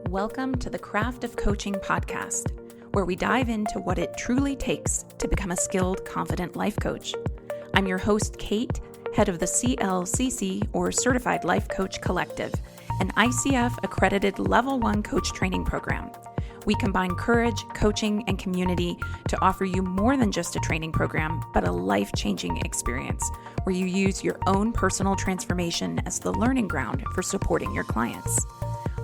Welcome to the Craft of Coaching podcast, where we dive into what it truly takes to become a skilled, confident life coach. I'm your host, Kate, head of the CLCC, or Certified Life Coach Collective, an ICF accredited Level 1 coach training program. We combine courage, coaching, and community to offer you more than just a training program, but a life-changing experience where you use your own personal transformation as the learning ground for supporting your clients.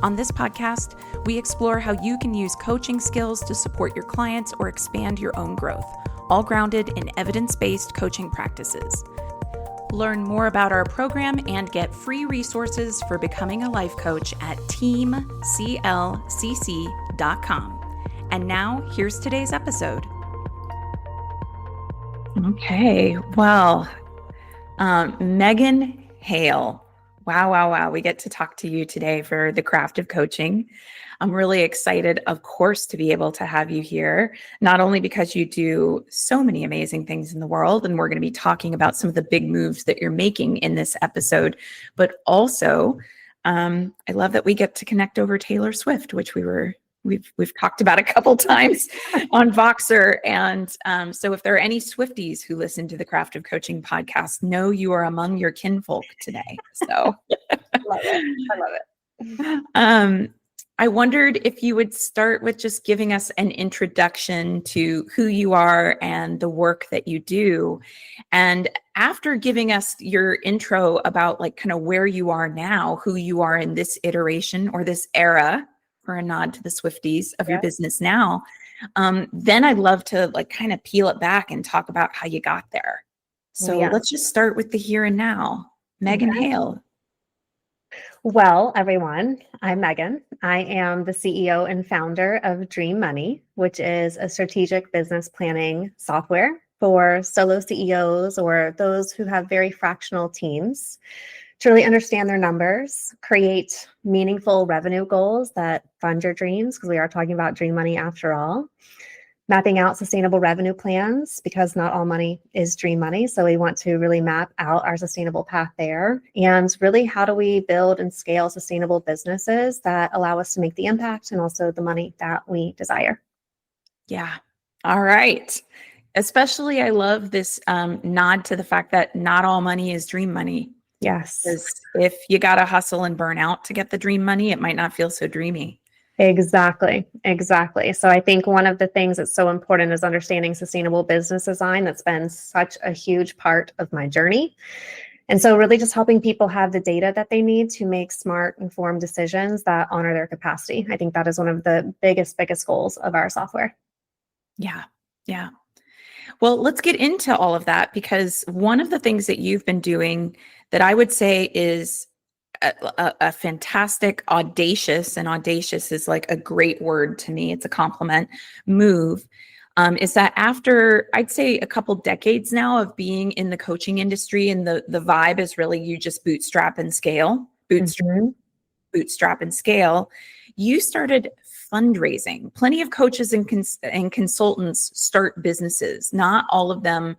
On this podcast, we explore how you can use coaching skills to support your clients or expand your own growth, all grounded in evidence-based coaching practices. Learn more about our program and get free resources for becoming a life coach at teamclcc.com. And now, here's today's episode. Okay, well, Megan Hale. Wow. We get to talk to you today for the Craft of Coaching. I'm really excited, of course, to be able to have you here, not only because you do so many amazing things in the world, and we're going to be talking about some of the big moves that you're making in this episode, but also I love that we get to connect over Taylor Swift, which we've talked about a couple times on Voxer. And so if there are any Swifties who listen to the Craft of Coaching podcast, know you are among your kinfolk today. So I love it. I wondered if you would start with just giving us an introduction to who you are and the work that you do. And after giving us your intro about like kind of where you are now, who you are in this iteration or this era, for a nod to the Swifties of your business now, then I'd love to like kind of peel it back and talk about how you got there. So let's just start with the here and now. Megan Hale. Well, everyone, I'm Megan. I am the CEO and founder of Dream Money, which is a strategic business planning software for solo CEOs or those who have very fractional teams to really understand their numbers, create meaningful revenue goals that fund your dreams, because we are talking about dream money after all, mapping out sustainable revenue plans, because not all money is dream money. So we want to really map out our sustainable path there. And really, how do we build and scale sustainable businesses that allow us to make the impact and also the money that we desire? Yeah. All right. Especially, I love this nod to the fact that not all money is dream money. Yes. Because if you got to hustle and burn out to get the dream money, it might not feel so dreamy. Exactly. So I think one of the things that's so important is understanding sustainable business design. That's been such a huge part of my journey. And so really just helping people have the data that they need to make smart, informed decisions that honor their capacity. I think that is one of the biggest goals of our software. Yeah. Well, let's get into all of that, because one of the things that you've been doing that I would say is a fantastic, audacious, and audacious is like a great word to me, it's a compliment, move, is that after, I'd say, a couple decades now of being in the coaching industry, and the vibe is really you just bootstrap and scale, you started fundraising. Plenty of coaches and consultants start businesses. Not all of them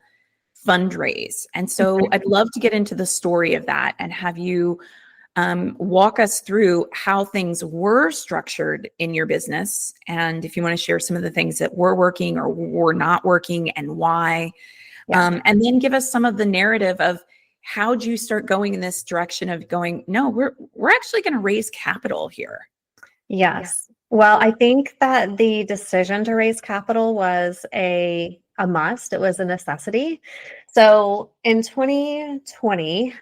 fundraise. And so I'd love to get into the story of that and have you walk us through how things were structured in your business. And if you want to share some of the things that were working or were not working and why, and then give us some of the narrative of how'd you start going in this direction of going, no, we're actually going to raise capital here. Yes. Well, I think that the decision to raise capital was a must. It was a necessity. So in 2020,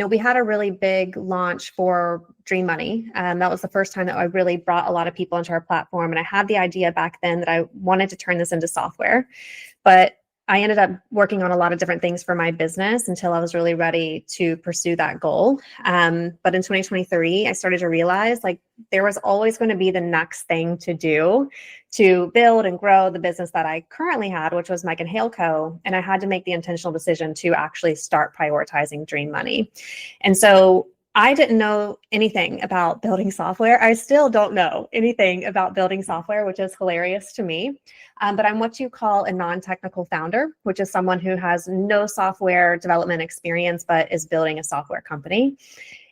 we had a really big launch for Dream Money. That was the first time that I really brought a lot of people into our platform. And I had the idea back then that I wanted to turn this into software, but I ended up working on a lot of different things for my business until I was really ready to pursue that goal. But in 2023, I started to realize like there was always going to be the next thing to do to build and grow the business that I currently had, which was Megan Hale Co. And I had to make the intentional decision to actually start prioritizing Dream Money. And so I didn't know anything about building software. I still don't know anything about building software, which is hilarious to me. But I'm what you call a non-technical founder, which is someone who has no software development experience, but is building a software company.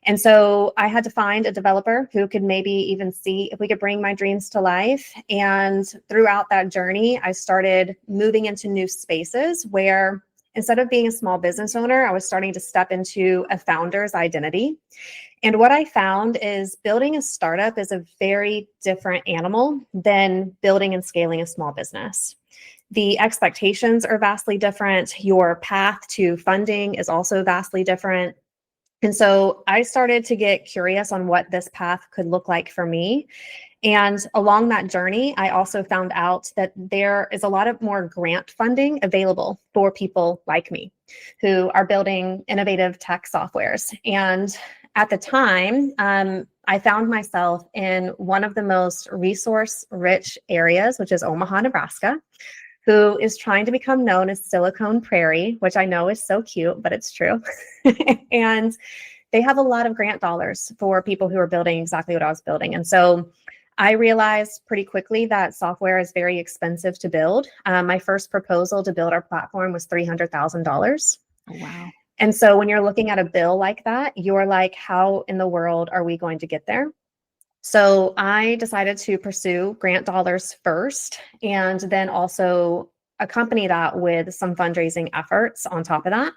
And so I had to find a developer who could maybe even see if we could bring my dreams to life. And throughout that journey, I started moving into new spaces where instead of being a small business owner, I was starting to step into a founder's identity. And what I found is building a startup is a very different animal than building and scaling a small business. The expectations are vastly different. Your path to funding is also vastly different. And so I started to get curious on what this path could look like for me. And along that journey, I also found out that there is a lot of more grant funding available for people like me who are building innovative tech softwares. And at the time, I found myself in one of the most resource-rich areas, which is Omaha, Nebraska, who is trying to become known as Silicon Prairie, which I know is so cute, but it's true. And they have a lot of grant dollars for people who are building exactly what I was building. And so I realized pretty quickly that software is very expensive to build. My first proposal to build our platform was $300,000. Oh, wow. And so when you're looking at a bill like that, you're like, how in the world are we going to get there? So I decided to pursue grant dollars first, and then also accompany that with some fundraising efforts on top of that.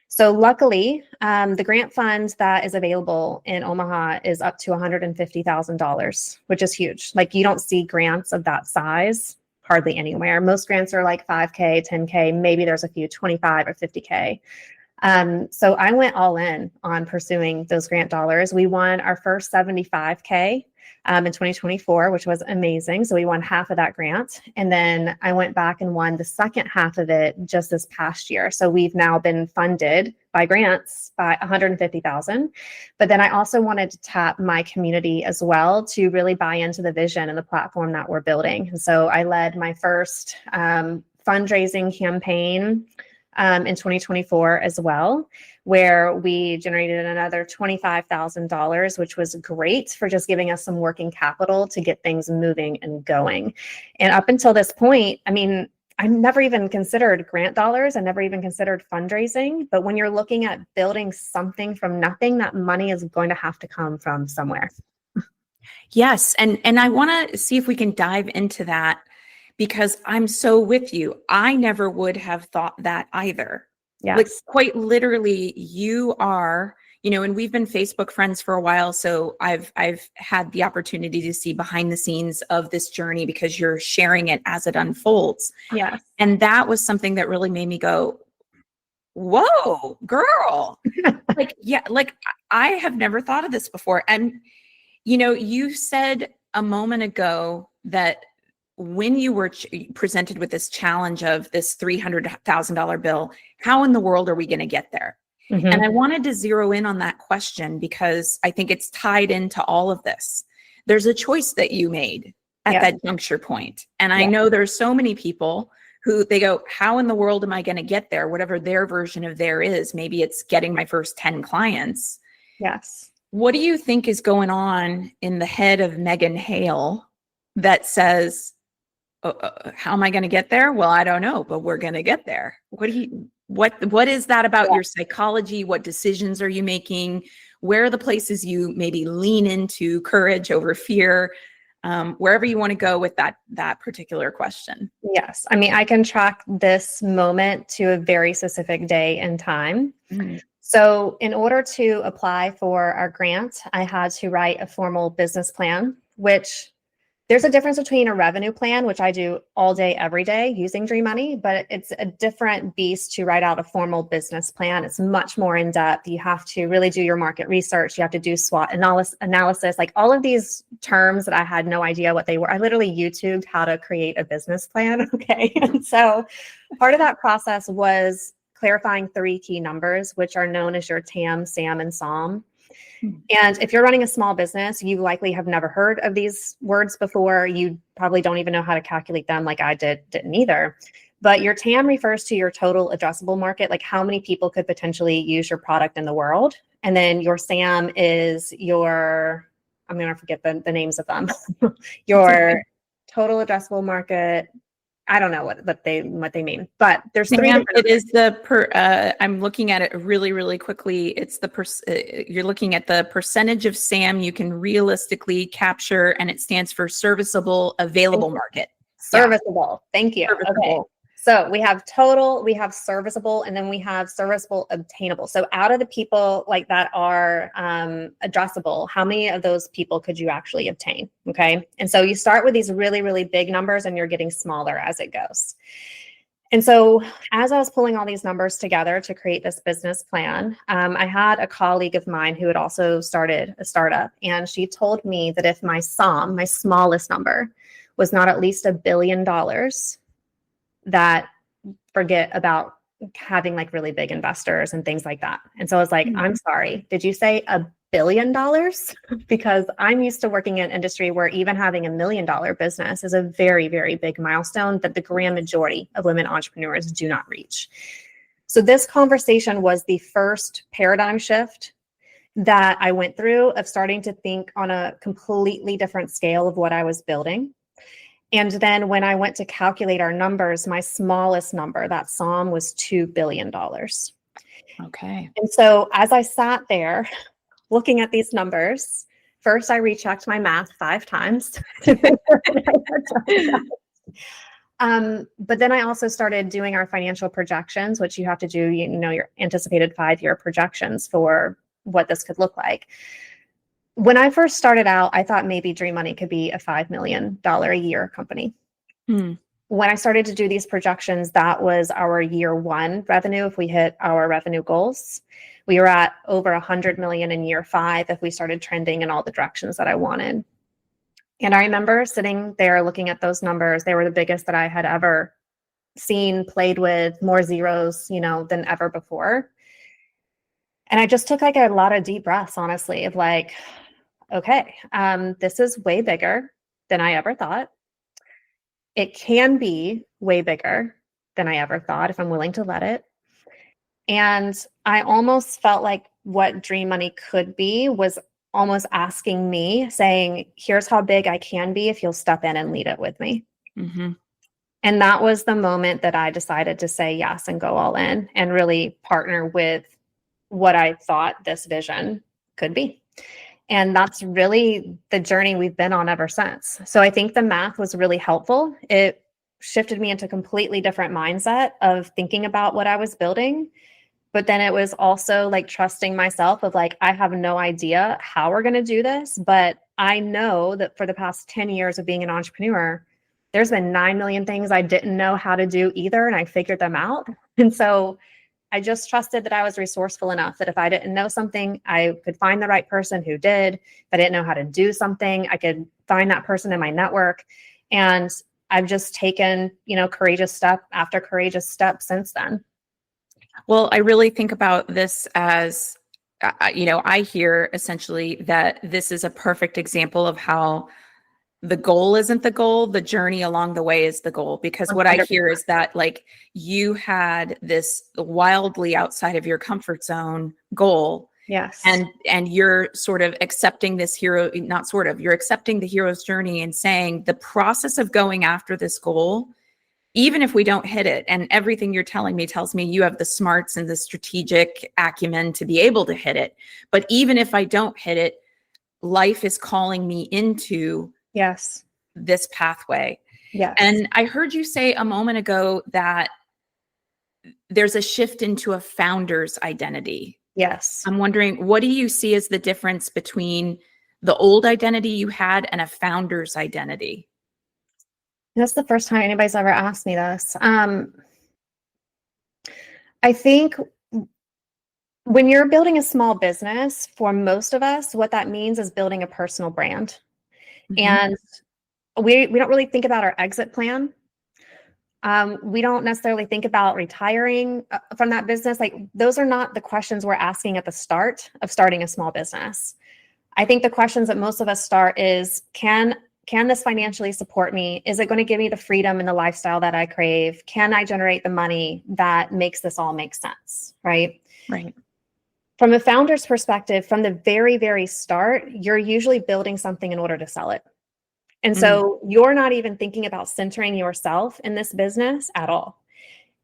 So luckily, the grant fund that is available in Omaha is up to $150,000, which is huge. Like you don't see grants of that size hardly anywhere. Most grants are like 5K, 10K, maybe there's a few 25 or 50K. So I went all in on pursuing those grant dollars. We won our first 75K in 2024, which was amazing. So we won half of that grant. And then I went back and won the second half of it just this past year. So we've now been funded by grants by $150,000. But then I also wanted to tap my community as well to really buy into the vision and the platform that we're building. And so I led my first fundraising campaign in 2024 as well, where we generated another $25,000, which was great for just giving us some working capital to get things moving and going. And up until this point, I mean, I never even considered grant dollars. I never even considered fundraising. But when you're looking at building something from nothing, that money is going to have to come from somewhere. Yes. And I want to see if we can dive into that, because I'm so with you. I never would have thought that either. Yes. Like quite literally, you are, and we've been Facebook friends for a while. So I've had the opportunity to see behind the scenes of this journey because you're sharing it as it unfolds. Yes. And that was something that really made me go, whoa, girl. like I have never thought of this before. And, you said a moment ago that when you were presented with this challenge of this $300,000 bill, how in the world are we going to get there? Mm-hmm. And I wanted to zero in on that question because I think it's tied into all of this. There's a choice that you made at that juncture point. And I know there's so many people who they go, how in the world am I going to get there? Whatever their version of there is, maybe it's getting my first 10 clients. Yes. What do you think is going on in the head of Megan Hale that says, how am I going to get there? Well, I don't know, but we're going to get there. What is that about your psychology? What decisions are you making? Where are the places you maybe lean into courage over fear? Wherever you want to go with that particular question. Yes. I mean, I can track this moment to a very specific day and time. Mm-hmm. So in order to apply for our grant, I had to write a formal business plan, which there's a difference between a revenue plan, which I do all day, every day using Dream Money, but it's a different beast to write out a formal business plan. It's much more in depth. You have to really do your market research. You have to do SWOT analysis, like all of these terms that I had no idea what they were. I literally YouTubed how to create a business plan. Okay. And so part of that process was clarifying 3 key numbers, which are known as your TAM, SAM, and SOM. And if you're running a small business, you likely have never heard of these words before. You probably don't even know how to calculate them like I didn't either. But your TAM refers to your total addressable market, like how many people could potentially use your product in the world. And then your SAM is your, I'm going to forget the names of them, your total addressable market. I don't know what they mean, but there's three Sam, different. it is I'm looking at it really, really quickly. It's you're looking at the percentage of SAM you can realistically capture, and it stands for serviceable available market. Serviceable. Yeah. Thank you. Serviceable. Okay. So we have total, we have serviceable, and then we have serviceable obtainable. So out of the people like that are addressable, how many of those people could you actually obtain? Okay. And so you start with these really, really big numbers and you're getting smaller as it goes. And so as I was pulling all these numbers together to create this business plan, I had a colleague of mine who had also started a startup. And she told me that if my SOM, my smallest number, was not at least $1 billion, that forget about having like really big investors and things like that. And so I was like, I'm sorry, did you say $1 billion? Because I'm used to working in an industry where even having $1 million business is a very, very big milestone that the grand majority of women entrepreneurs do not reach. So this conversation was the first paradigm shift that I went through of starting to think on a completely different scale of what I was building. And then when I went to calculate our numbers, my smallest number, that SOM, was $2 billion. Okay. And so as I sat there looking at these numbers, first I rechecked my math 5 times. But then I also started doing our financial projections, which you have to do, your anticipated 5-year projections for what this could look like. When I first started out, I thought maybe Dream Money could be a $5 million a year company. When I started to do these projections, that was our year 1 revenue. If we hit our revenue goals, we were at over 100 million in year 5 if we started trending in all the directions that I wanted. And I remember sitting there looking at those numbers. They were the biggest that I had ever seen, played with, more zeros, than ever before. And I just took like a lot of deep breaths, honestly, of like, okay, this is way bigger than I ever thought. It can be way bigger than I ever thought if I'm willing to let it. And I almost felt like what Dream Money could be was almost asking me, saying, here's how big I can be if you'll step in and lead it with me. Mm-hmm. And that was the moment that I decided to say yes and go all in and really partner with what I thought this vision could be. And that's really the journey we've been on ever since. So I think the math was really helpful. It shifted me into a completely different mindset of thinking about what I was building. But then it was also like trusting myself of like, I have no idea how we're going to do this, but I know that for the past 10 years of being an entrepreneur, there's been 9 million things I didn't know how to do either. And I figured them out. And so I just trusted that I was resourceful enough that if I didn't know something, I could find the right person who did. If I didn't know how to do something, I could find that person in my network. And I've just taken, courageous step after courageous step since then. Well, I really think about this as, I hear essentially that this is a perfect example of how the goal isn't the goal, the journey along the way is the goal. Because what I hear is that like you had this wildly outside of your comfort zone goal. Yes. And you're sort of accepting this hero, not sort of, you're accepting the hero's journey and saying the process of going after this goal, even if we don't hit it, and everything you're telling me tells me you have the smarts and the strategic acumen to be able to hit it. But even if I don't hit it, life is calling me into this pathway. Yes. And I heard you say a moment ago that there's a shift into a founder's identity. Yes. I'm wondering, what do you see as the difference between the old identity you had and a founder's identity? That's the first time anybody's ever asked me this. I think when you're building a small business, for most of us, what that means is building a personal brand. Mm-hmm. And we don't really think about our exit plan. We don't necessarily think about retiring from that business. Like those are not the questions we're asking at the start of starting a small business. I think the questions that most of us start is, can this financially support me? Is it going to give me the freedom and the lifestyle that I crave? Can I generate the money that makes this all make sense? Right. Right. From a founder's perspective, from the very, very start, you're usually building something in order to sell it. And Mm, so you're not even thinking about centering yourself in this business at all.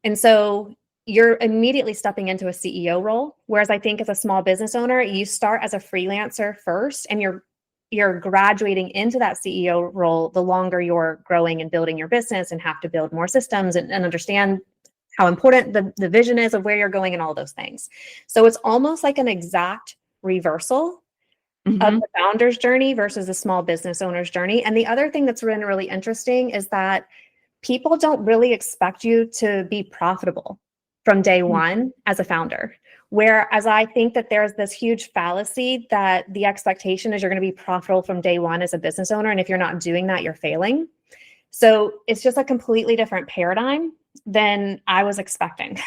And so you're immediately stepping into a CEO role. Whereas I think as a small business owner, you start as a freelancer first, and you're graduating into that CEO role the longer you're growing and building your business and have to build more systems and understand how important the vision is of where you're going and all those things. So it's almost like an exact reversal of mhm. the founder's journey versus the small business owner's journey. And the other thing that's been really interesting is that people don't really expect you to be profitable from day Mm. one as a founder. Whereas I think that there's this huge fallacy that the expectation is you're going to be profitable from day one as a business owner. And if you're not doing that, you're failing. So it's just a completely different paradigm than I was expecting.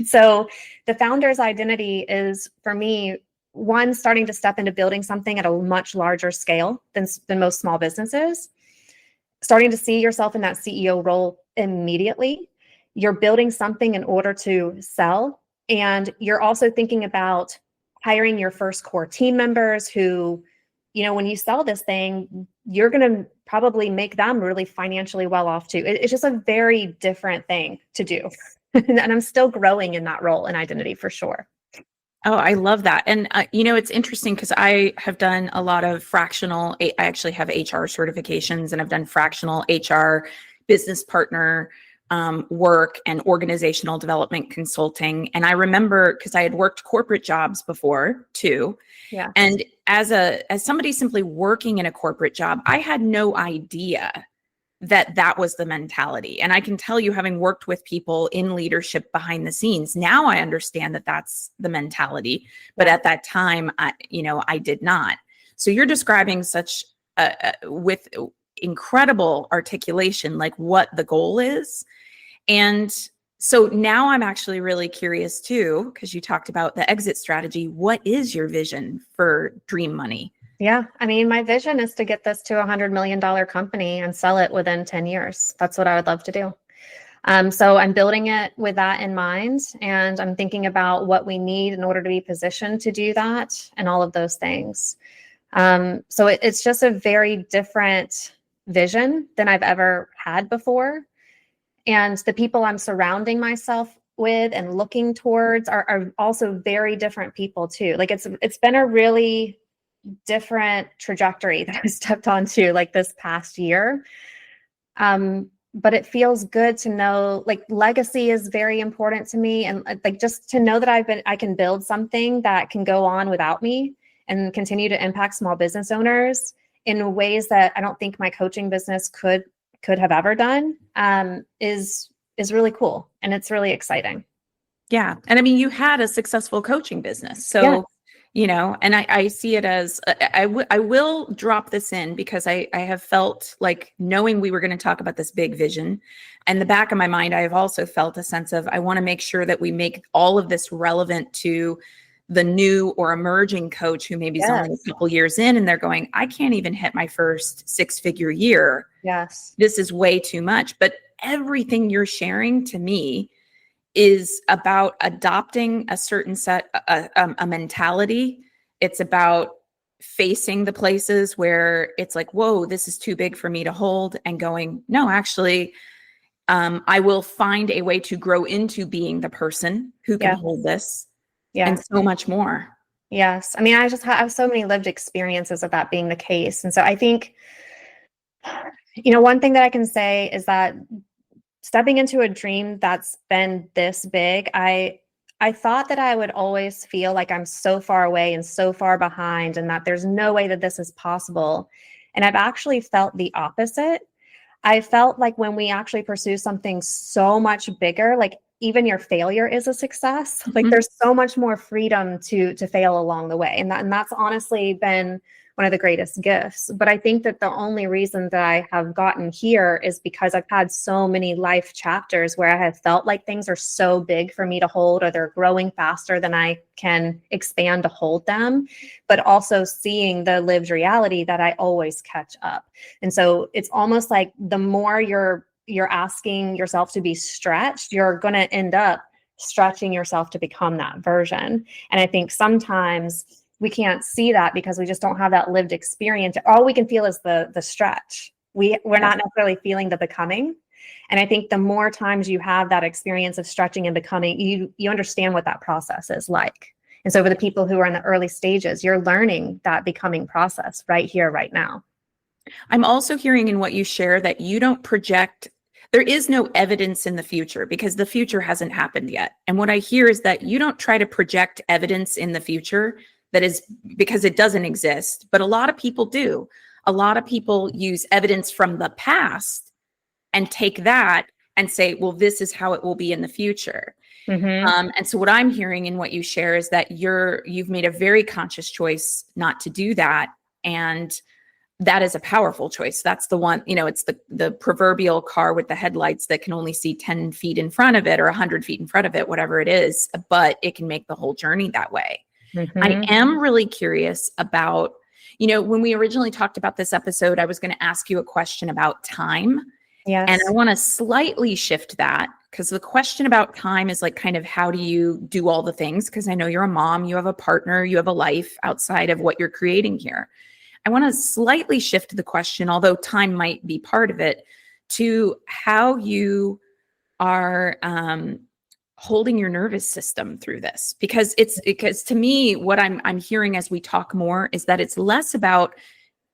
So the founder's identity is, for me, one, starting to step into building something at a much larger scale than most small businesses, starting to see yourself in that CEO role immediately. You're building something in order to sell. And you're also thinking about hiring your first core team members who, when you sell this thing, you're going to probably make them really financially well off too. It's just a very different thing to do. And I'm still growing in that role and identity for sure. Oh, I love that. And, it's interesting because I have done a lot of I actually have HR certifications, and I've done fractional HR business partner work and organizational development consulting. And I remember, because I had worked corporate jobs before too. Yeah. And as somebody simply working in a corporate job, I had no idea that was the mentality. And I can tell you, having worked with people in leadership behind the scenes, now I understand that that's the mentality. But at that time, I did not. So you're describing such with incredible articulation, like what the goal is. And so now I'm actually really curious too, because you talked about the exit strategy. What is your vision for Dream Money? Yeah. I mean, my vision is to get this to $100 million company and sell it within 10 years. That's what I would love to do. So I'm building it with that in mind, and I'm thinking about what we need in order to be positioned to do that and all of those things. So it's just a very different vision than I've ever had before. And the people I'm surrounding myself with and looking towards are also very different people too. Like it's been a really different trajectory that I stepped onto like this past year. But it feels good to know, like, legacy is very important to me, and like just to know that I can build something that can go on without me and continue to impact small business owners in ways that I don't think my coaching business could have ever done, is really cool, and it's really exciting. Yeah. And I mean, you had a successful coaching business. Yeah. So, and I see it as, I will drop this in because I have felt like, knowing we were going to talk about this big vision, and the back of my mind, I have also felt a sense of, I want to make sure that we make all of this relevant to the new or emerging coach who maybe is only a couple years in, and they're going, I can't even hit my first 6-figure year. Yes. This is way too much. But everything you're sharing to me is about adopting a certain a mentality. It's about facing the places where it's like, whoa, this is too big for me to hold, and going, no, actually, I will find a way to grow into being the person who can hold this, and so much more. Yes. I mean, I just have so many lived experiences of that being the case. And so I think, one thing that I can say is that stepping into a dream that's been this big, I thought that I would always feel like I'm so far away and so far behind, and that there's no way that this is possible. And I've actually felt the opposite. I felt like when we actually pursue something so much bigger, like even your failure is a success. Mm-hmm. Like there's so much more freedom to fail along the way. And that's honestly been one of the greatest gifts. But I think that the only reason that I have gotten here is because I've had so many life chapters where I have felt like things are so big for me to hold, or they're growing faster than I can expand to hold them, but also seeing the lived reality that I always catch up. And so it's almost like the more you're asking yourself to be stretched, you're going to end up stretching yourself to become that version. And I think sometimes we can't see that because we just don't have that lived experience. All we can feel is the stretch. We're not necessarily feeling the becoming. And I think the more times you have that experience of stretching and becoming, you understand what that process is like. And so for the people who are in the early stages, you're learning that becoming process right here, right now. I'm also hearing in what you share that you don't project, there is no evidence in the future because the future hasn't happened yet. And what I hear is that you don't try to project evidence in the future that is because it doesn't exist. But a lot of people do. A lot of people use evidence from the past and take that and say, well, this is how it will be in the future. And so what I'm hearing in what you share is that you've made a very conscious choice not to do that. And that is a powerful choice. That's the one, it's the proverbial car with the headlights that can only see 10 feet in front of it or 100 feet in front of it, whatever it is, but it can make the whole journey that way. I am really curious about, when we originally talked about this episode, I was going to ask you a question about time. Yes. And I want to slightly shift that because the question about time is like kind of how do you do all the things? Because I know you're a mom, you have a partner, you have a life outside of what you're creating here. I want to slightly shift the question, although time might be part of it, to how you are holding your nervous system through this. Because to me, what I'm hearing as we talk more is that it's less about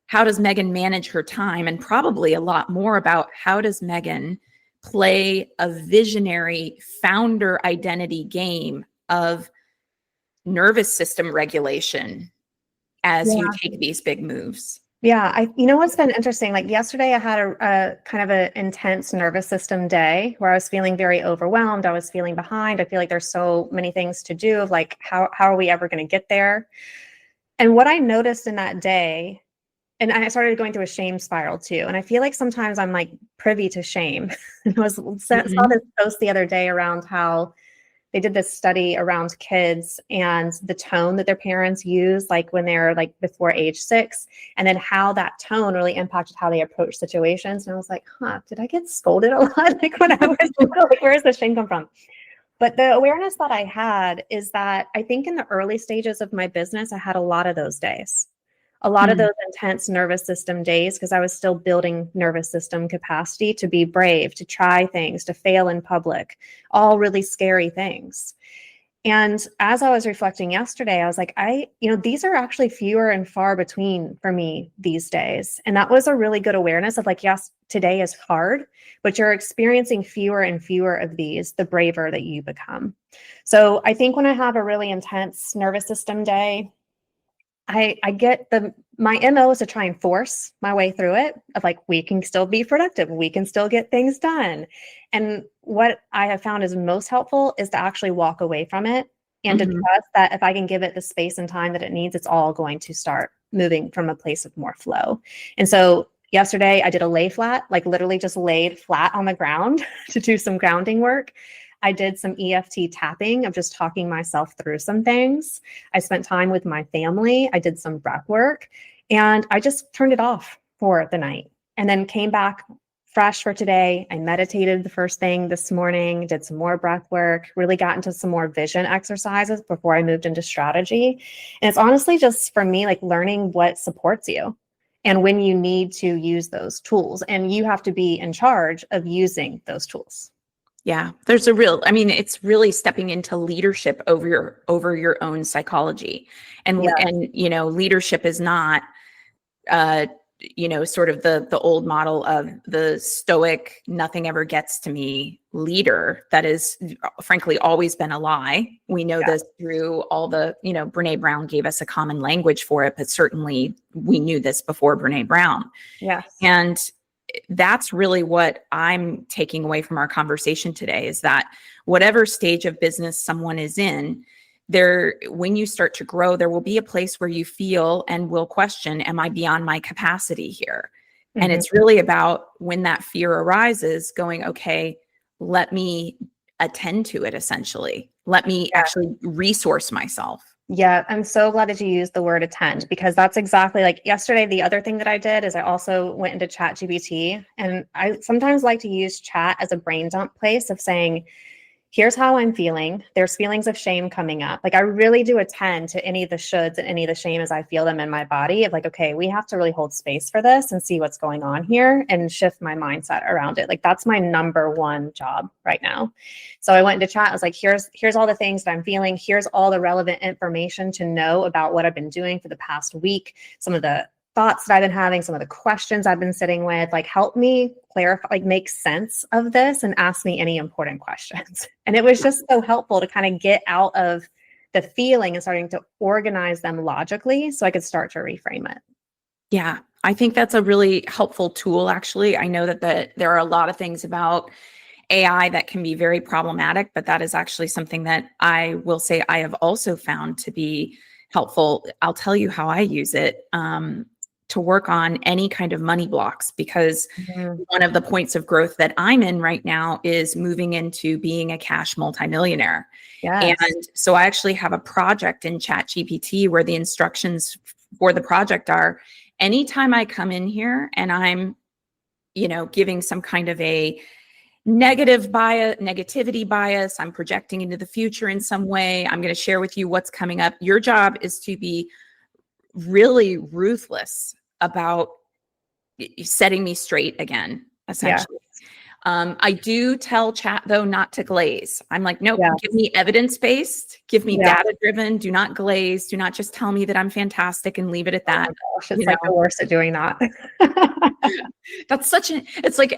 how does Megan manage her time and probably a lot more about how does Megan play a visionary founder identity game of nervous system regulation as you take these big moves. Yeah. What's been interesting, like yesterday I had a kind of an intense nervous system day where I was feeling very overwhelmed. I was feeling behind. I feel like there's so many things to do of like, how are we ever going to get there? And what I noticed in that day, and I started going through a shame spiral too. And I feel like sometimes I'm like privy to shame. I saw this post the other day around how they did this study around kids and the tone that their parents use, like when they're like before age 6, and then how that tone really impacted how they approach situations. And I was like, did I get scolded a lot? Like when I was little, like where does the shame come from? But the awareness that I had is that I think in the early stages of my business, I had a lot of those days. A lot of those intense nervous system days, because I was still building nervous system capacity to be brave, to try things, to fail in public, all really scary things. And as I was reflecting yesterday, I was like, these are actually fewer and far between for me these days. And that was a really good awareness of like, yes, today is hard, but you're experiencing fewer and fewer of these, the braver that you become. So I think when I have a really intense nervous system day, I get my MO is to try and force my way through it of like, we can still be productive. We can still get things done. And what I have found is most helpful is to actually walk away from it and to trust that if I can give it the space and time that it needs, it's all going to start moving from a place of more flow. And so yesterday I did a lay flat, like literally just laid flat on the ground to do some grounding work. I did some EFT tapping of just talking myself through some things. I spent time with my family. I did some breath work and I just turned it off for the night and then came back fresh for today. I meditated the first thing this morning, did some more breath work, really got into some more vision exercises before I moved into strategy. And it's honestly just for me, like learning what supports you and when you need to use those tools. And you have to be in charge of using those tools. Yeah, it's really stepping into leadership over your own psychology. And leadership is not sort of the old model of the stoic, nothing ever gets to me leader. That is frankly always been a lie. We know this through all the, Brene Brown gave us a common language for it, but certainly we knew this before Brene Brown. Yes. And that's really what I'm taking away from our conversation today is that whatever stage of business someone is in, when you start to grow, there will be a place where you feel and will question, am I beyond my capacity here? And it's really about when that fear arises going, okay, let me attend to it essentially. Let me actually resource myself. Yeah, I'm so glad that you used the word attend because that's exactly like yesterday. The other thing that I did is I also went into ChatGPT and I sometimes like to use chat as a brain dump place of saying, here's how I'm feeling. There's feelings of shame coming up. Like I really do attend to any of the shoulds and any of the shame as I feel them in my body of like, okay, we have to really hold space for this and see what's going on here and shift my mindset around it. Like that's my number one job right now. So I went into chat. I was like, here's all the things that I'm feeling. Here's all the relevant information to know about what I've been doing for the past week. Some of the thoughts that I've been having, some of the questions I've been sitting with, like help me clarify, like make sense of this and ask me any important questions. And it was just so helpful to kind of get out of the feeling and starting to organize them logically so I could start to reframe it. Yeah, I think that's a really helpful tool, actually. I know that there are a lot of things about AI that can be very problematic, but that is actually something that I will say I have also found to be helpful. I'll tell you how I use it. To work on any kind of money blocks, because one of the points of growth that I'm in right now is moving into being a cash multimillionaire. Yes. And so I actually have a project in ChatGPT where the instructions for the project are anytime I come in here and I'm, giving some kind of a negativity bias, I'm projecting into the future in some way, I'm going to share with you what's coming up. Your job is to be really ruthless about setting me straight again, essentially. I do tell chat though not to glaze. I'm like, nope, give me evidence-based, give me data-driven, do not glaze, do not just tell me that I'm fantastic and leave it at that. Oh my gosh, it's like the worst at doing that. That's it's like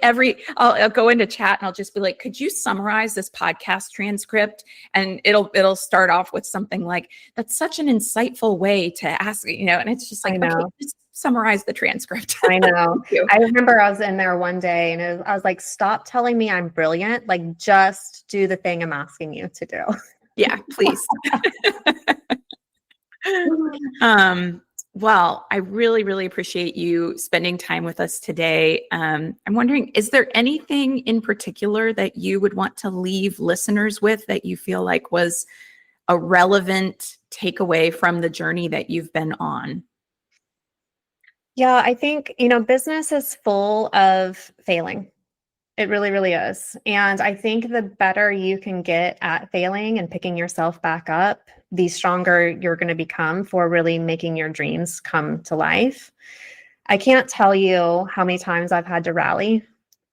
I'll go into chat and I'll just be like, could you summarize this podcast transcript? And it'll start off with something like, that's such an insightful way to ask, and it's just like, okay, just summarize the transcript. I know. I remember I was in there one day and I was like, stop telling me I'm brilliant. Like just do the thing I'm asking you to do. Yeah, please. Well, I really, really appreciate you spending time with us today. I'm wondering, is there anything in particular that you would want to leave listeners with that you feel like was a relevant takeaway from the journey that you've been on? Yeah, I think, business is full of failing. It really, really is. And I think the better you can get at failing and picking yourself back up, the stronger you're going to become for really making your dreams come to life. I can't tell you how many times I've had to rally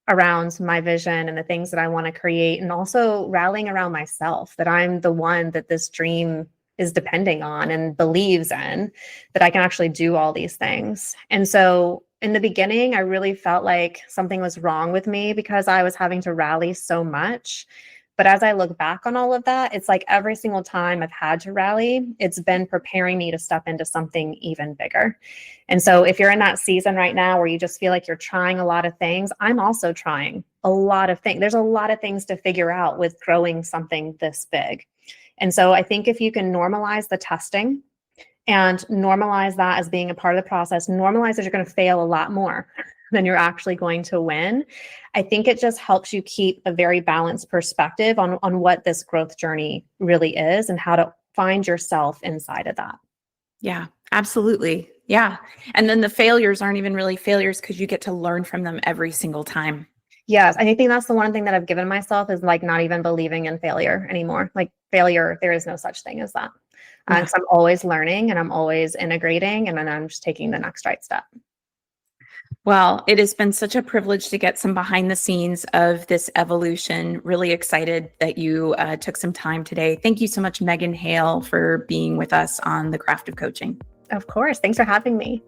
around my vision and the things that I want to create, and also rallying around myself, that I'm the one that this dream is depending on and believes in, that I can actually do all these things. And so in the beginning, I really felt like something was wrong with me because I was having to rally so much. But as I look back on all of that, it's like every single time I've had to rally, it's been preparing me to step into something even bigger. And so if you're in that season right now where you just feel like you're trying a lot of things, I'm also trying a lot of things. There's a lot of things to figure out with growing something this big. And so I think if you can normalize the testing and normalize that as being a part of the process, normalize that you're going to fail a lot more than you're actually going to win, I think it just helps you keep a very balanced perspective on what this growth journey really is and how to find yourself inside of that. Yeah, absolutely. Yeah. And then the failures aren't even really failures because you get to learn from them every single time. Yes. I think that's the one thing that I've given myself is like not even believing in failure anymore. Like failure, there is no such thing as that. Yeah. So I'm always learning and I'm always integrating, and then I'm just taking the next right step. Well, it has been such a privilege to get some behind the scenes of this evolution. Really excited that you took some time today. Thank you so much, Megan Hale, for being with us on The Craft of Coaching. Of course. Thanks for having me.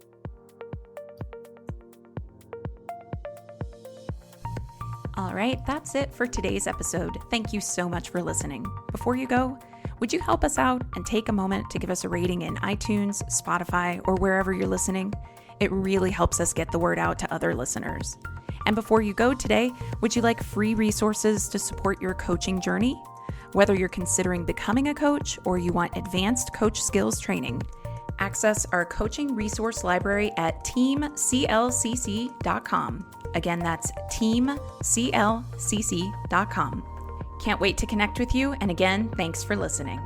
All right, that's it for today's episode. Thank you so much for listening. Before you go, would you help us out and take a moment to give us a rating in iTunes, Spotify, or wherever you're listening? It really helps us get the word out to other listeners. And before you go today, would you like free resources to support your coaching journey? Whether you're considering becoming a coach or you want advanced coach skills training, access our coaching resource library at teamclcc.com. Again, that's teamclcc.com. Can't wait to connect with you. And again, thanks for listening.